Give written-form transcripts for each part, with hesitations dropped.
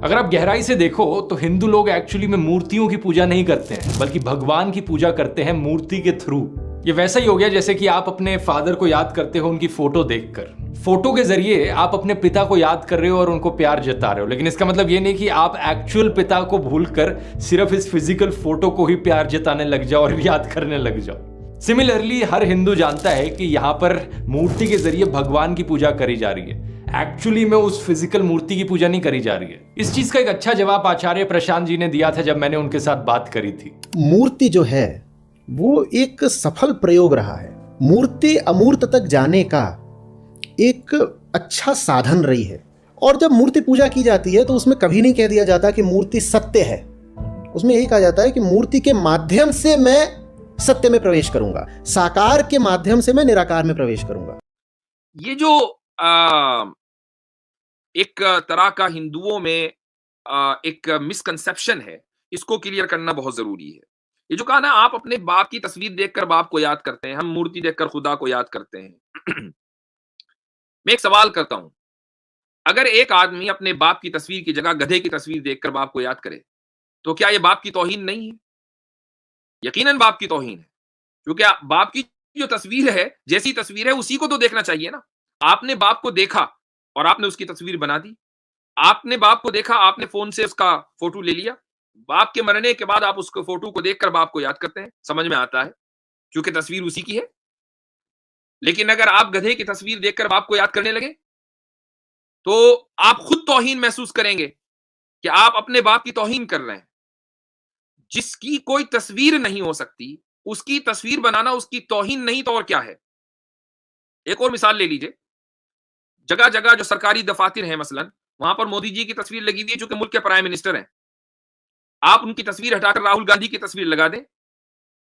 अगर आप गहराई से देखो तो हिंदू लोग एक्चुअली में मूर्तियों की पूजा नहीं करते हैं, बल्कि भगवान की पूजा करते हैं मूर्ति के थ्रू। ये वैसा ही हो गया जैसे कि आप अपने फादर को याद करते हो उनकी फोटो देखकर। फोटो के जरिए आप अपने पिता को याद कर रहे हो और उनको प्यार जता रहे हो, लेकिन इसका मतलब ये नहीं कि आप एक्चुअल पिता को भूलकर सिर्फ इस फिजिकल फोटो को ही प्यार जताने लग जाओ और याद करने लग जाओ। सिमिलरली हर हिंदू जानता है कि यहाँ पर मूर्ति के जरिए भगवान की पूजा करी जा रही है, एक्चुअली में उस फिजिकल मूर्ति की पूजा नहीं करी जा रही है। इस चीज का एक अच्छा जवाब आचार्य प्रशांत जी ने दिया था जब मैंने उनके साथ बात करी थी। मूर्ति जो है वो एक सफल प्रयोग रहा है। मूर्ति अमूर्त तक जाने का एक अच्छा साधन रही है। और जब मूर्ति पूजा की जाती है तो उसमें कभी नहीं कह दिया जाता कि मूर्ति सत्य है। उसमें यही कहा जाता है कि मूर्ति के माध्यम से मैं सत्य में प्रवेश करूंगा, साकार के माध्यम से मैं निराकार में प्रवेश करूंगा। ये जो एक तरह का हिंदुओं में एक मिसकंसेप्शन है, इसको क्लियर करना बहुत जरूरी है। ये जो कहा ना, आप अपने बाप की तस्वीर देखकर बाप को याद करते हैं, हम मूर्ति देखकर खुदा को याद करते हैं। मैं एक सवाल करता हूं, अगर एक आदमी अपने बाप की तस्वीर की जगह गधे की तस्वीर देखकर बाप को याद करे तो क्या यह बाप की तौहीन नहीं है? यकीनन बाप की तौहीन है, क्योंकि बाप की जो तस्वीर है, जैसी तस्वीर है उसी को तो देखना चाहिए ना। आपने बाप को देखा और आपने उसकी तस्वीर बना दी। आपने बाप को देखा, आपने फोन से उसका फोटो ले लिया। बाप के मरने के बाद आप उसको फोटो को देखकर बाप को याद करते हैं, समझ में आता है, क्योंकि तस्वीर उसी की है। लेकिन अगर आप गधे की तस्वीर देखकर बाप को याद करने लगे तो आप खुद तौहीन महसूस करेंगे कि आप अपने बाप की तौहीन कर रहे हैं। जिसकी कोई तस्वीर नहीं हो सकती उसकी तस्वीर बनाना उसकी तौहीन नहीं तो और क्या है? एक और मिसाल ले लीजिए, जगह जगह जो सरकारी दफातर हैं मसलन, वहां पर मोदी जी की तस्वीर लगी हुई है, जो कि मुल्क के प्राइम मिनिस्टर हैं। आप उनकी तस्वीर हटाकर राहुल गांधी की तस्वीर लगा दें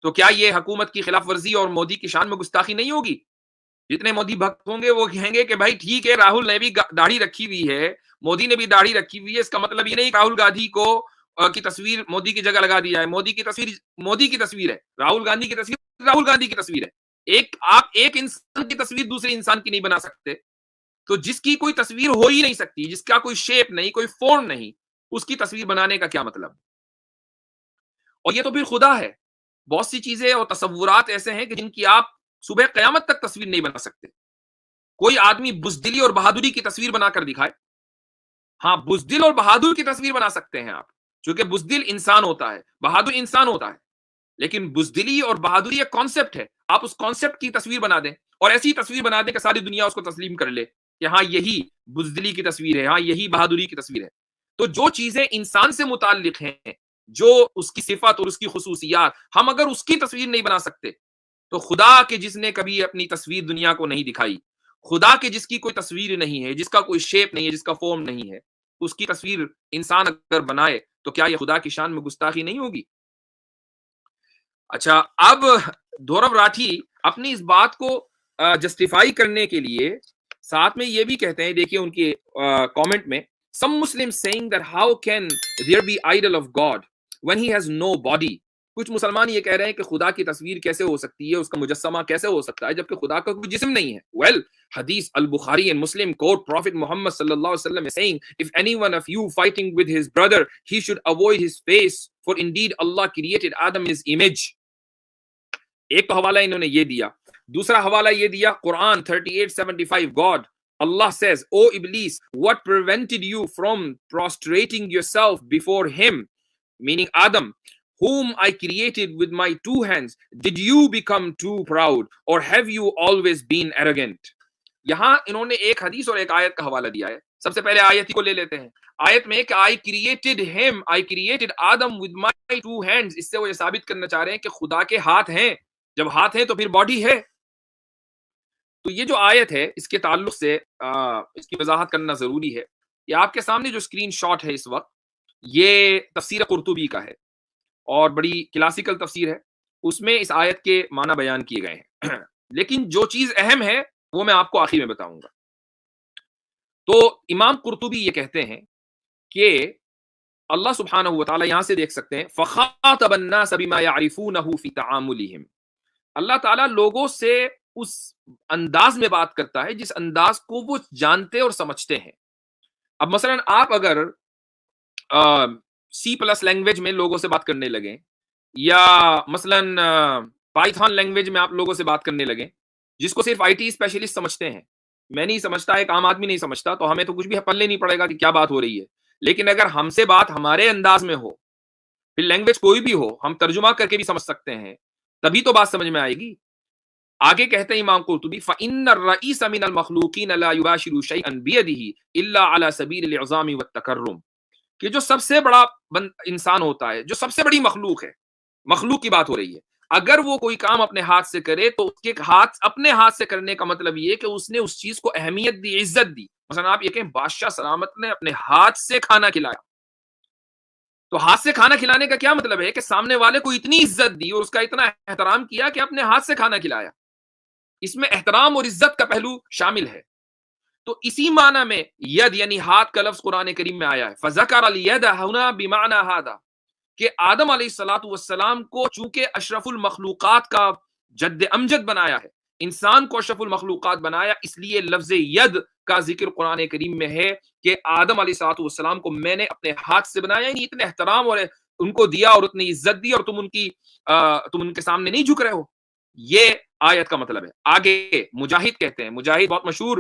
तो क्या यह हुकूमत की खिलाफ वर्जी और मोदी की शान में गुस्ताखी नहीं होगी? जितने मोदी भक्त होंगे वो कहेंगे कि भाई ठीक है, राहुल ने भी दाढ़ी रखी हुई है, मोदी ने भी दाढ़ी रखी हुई है, इसका मतलब ये नहीं राहुल गांधी को की तस्वीर मोदी की जगह लगा दी जाए। मोदी की तस्वीर मोदी की तस्वीर है, राहुल गांधी की तस्वीर राहुल गांधी की तस्वीर है। आप एक इंसान की तस्वीर दूसरे इंसान की नहीं बना सकते। तो जिसकी कोई तस्वीर हो ही नहीं सकती, जिसका कोई शेप नहीं, कोई फॉर्म नहीं, उसकी तस्वीर बनाने का क्या मतलब? और ये तो फिर खुदा है। बहुत सी चीजें और तसव्वुरात ऐसे हैं कि जिनकी आप सुबह कयामत तक तस्वीर नहीं बना सकते। कोई आदमी बुज़दिली और बहादुरी की तस्वीर बनाकर दिखाए, हाँ, बुज़दिल और बहादुर की तस्वीर बना सकते हैं आप, क्योंकि बुज़दिल इंसान होता है, बहादुर इंसान होता है। लेकिन बुज़दिली और बहादुरी एक कॉन्सेप्ट है। आप उस कॉन्सेप्ट की तस्वीर बना दें और ऐसी तस्वीर बना दें कि सारी दुनिया उसको तस्लीम कर ले कि हाँ, यही बुज़दिली की तस्वीर है, हाँ, यही बहादुरी की तस्वीर है। तो जो चीजें इंसान से मुताल्लिक हैं, जो उसकी सिफत और उसकी खुसूसियात, हम अगर उसकी तस्वीर नहीं बना सकते तो खुदा के जिसने कभी अपनी तस्वीर दुनिया को नहीं दिखाई, खुदा के जिसकी कोई तस्वीर नहीं है, जिसका कोई शेप नहीं है, जिसका फॉर्म नहीं है, उसकी तस्वीर इंसान अगर बनाए तो क्या यह खुदा की शान में गुस्ताखी नहीं होगी? अच्छा, अब धौरव राठी अपनी इस बात को जस्टिफाई करने के लिए साथ में ये भी कहते हैं, देखिए उनके कमेंट में, some Muslim saying that how can there be idol of God when he has no body. कुछ मुसलमान ये कह रहे हैं कि खुदा की तस्वीर कैसे हो सकती है, उसका मुजस्समा कैसे हो सकता है जबकि खुदा का कोई जिस्म नहीं है। Well, hadith al-Bukhari and Muslim quote Prophet Muhammad sallallahu alaihi wasallam is saying, if any one of you fighting with his brother, he should avoid his face, for indeed Allah created Adam in his image. एक तो हवाला इन्होंने ये दिया। दूसरा हवाला ये दिया Quran 38:75, God Allah says, O Iblis, what prevented you from prostrating yourself before him, meaning Adam, whom I created with my two hands? Did you become too proud or have you always been arrogant? यहां इन्होंने एक हदीस और एक आयत का हवाला दिया है। सबसे पहले आयत ही को ले लेते हैं। आयत में कि I created him, I created Adam with my two hands, इससे वो ये साबित करना चाह रहे हैं कि खुदा के हाथ हैं। जब हाथ है तो फिर बॉडी है। तो ये जो आयत है इसके ताल्लुक से इसकी वजाहत करना जरूरी है। ये आपके सामने जो स्क्रीन शॉट है इस वक्त, ये तफसीर कुर्तुबी का है और बड़ी क्लासिकल तफसीर है। उसमें इस आयत के माना बयान किए गए हैं। लेकिन जो चीज अहम है वो मैं आपको आखिर में बताऊंगा। तो इमाम कुर्तुबी ये कहते हैं कि अल्लाह सुब्हानहू व तआला, यहां से देख सकते हैं, फ़ख़ातबन नास बिमा यअरिफूनहु फ़ी तआमुलिहिम। अल्लाह ताला लोगों से उस अंदाज में बात करता है जिस अंदाज को वो जानते और समझते हैं। अब मसलन आप अगर سی پلس لینگویج میں لوگوں سے بات کرنے لگیں، یا مثلاً پائتھن لینگویج میں آپ لوگوں سے بات کرنے لگیں، جس کو صرف آئی ٹی اسپیشلسٹ سمجھتے ہیں، میں نہیں سمجھتا، ایک عام آدمی نہیں سمجھتا، تو ہمیں تو کچھ بھی پلے نہیں پڑے گا کہ کیا بات ہو رہی ہے. لیکن اگر ہم سے بات ہمارے انداز میں ہو، پھر لینگویج کوئی بھی ہو، ہم ترجمہ کر کے بھی سمجھ سکتے ہیں، تبھی تو بات سمجھ میں آئے گی. آگے کہتے ہیں امام قرطبی فَإِنَّ الرَّئِيسَ مِنَ الْمَخْلُوقِينَ لَا يُبَاشِرُ شَيْئًا بِيَدِهِ إِلَّا عَلَى سَبِيلِ الْإِعْظَامِ وَالتَّكَرُّمِ، کہ جو سب سے بڑا انسان ہوتا ہے، جو سب سے بڑی مخلوق ہے، مخلوق کی بات ہو رہی ہے، اگر وہ کوئی کام اپنے ہاتھ سے کرے تو اس کے اپنے ہاتھ سے کرنے کا مطلب یہ کہ اس نے اس چیز کو اہمیت دی، عزت دی. مثلا آپ یہ کہیں بادشاہ سلامت نے اپنے ہاتھ سے کھانا کھلایا، تو ہاتھ سے کھانا کھلانے کا کیا مطلب ہے کہ سامنے والے کو اتنی عزت دی اور اس کا اتنا احترام کیا کہ اپنے ہاتھ سے کھانا کھلایا. اس میں احترام اور عزت کا پہلو شامل ہے. تو اسی معنی میں ید یعنی ہاتھ کا لفظ قرآن کریم میں آیا ہے. فذکر الید ہنا بمعنی ھذا، کہ آدم علیہ الصلوۃ والسلام کو چونکہ اشرف المخلوقات کا جد امجد بنایا ہے، انسان کو اشرف المخلوقات بنایا، اس لیے لفظ ید کا ذکر قرآن کریم میں ہے کہ آدم علیہ الصلوۃ والسلام کو میں نے اپنے ہاتھ سے بنایا. یعنی اتنے احترام اور ان کو دیا اور اتنی عزت دی، اور تم ان کے سامنے نہیں جھک رہے ہو. یہ آیت کا مطلب ہے. آگے مجاہد کہتے ہیں، مجاہد بہت مشہور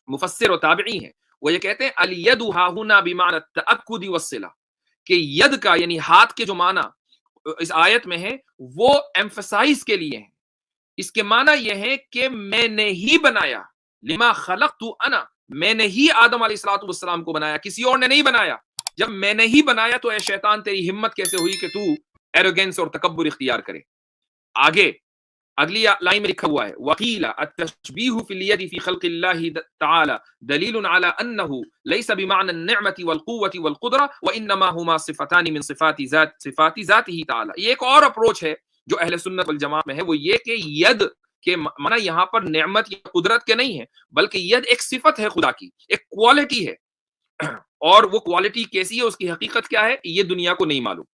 مفسر و تابعی ہیں، وہ یہ کہتے ہیں الید ھا ھنا بمعنی التأکد والصلہ، کہ ید کا یعنی ہاتھ کے جو معنی اس آیت میں ہے وہ ایمفسائز کے لیے ہیں. اس کے معنی یہ ہے کہ میں نے ہی بنایا، لما خلقت انا، میں نے ہی آدم علیہ الصلوۃ والسلام کو بنایا، کسی اور نے نہیں بنایا. جب میں نے ہی بنایا تو اے شیطان تیری ہمت کیسے ہوئی کہ تو ایروگینس اور تکبر اختیار کرے. آگے اگلی لائن میں لکھا ہوا ہے وقیل التشبیہ فی الید فی خلق اللہ تعالی دلیل علی انہ لیس بمعنی النعمۃ والقوۃ والقدرہ وانما ہما صفتان من صفات ذاتہ تعالی. یہ ایک اور اپروچ ہے جو اہل سنت والجماعت میں ہے، وہ یہ کہ ید کے معنی یہاں پر نعمت یا قدرت کے نہیں ہے، بلکہ ید ایک صفت ہے خدا کی، ایک کوالٹی ہے، اور وہ کوالٹی کیسی ہے، اس کی حقیقت کیا ہے، یہ دنیا کو نہیں معلوم.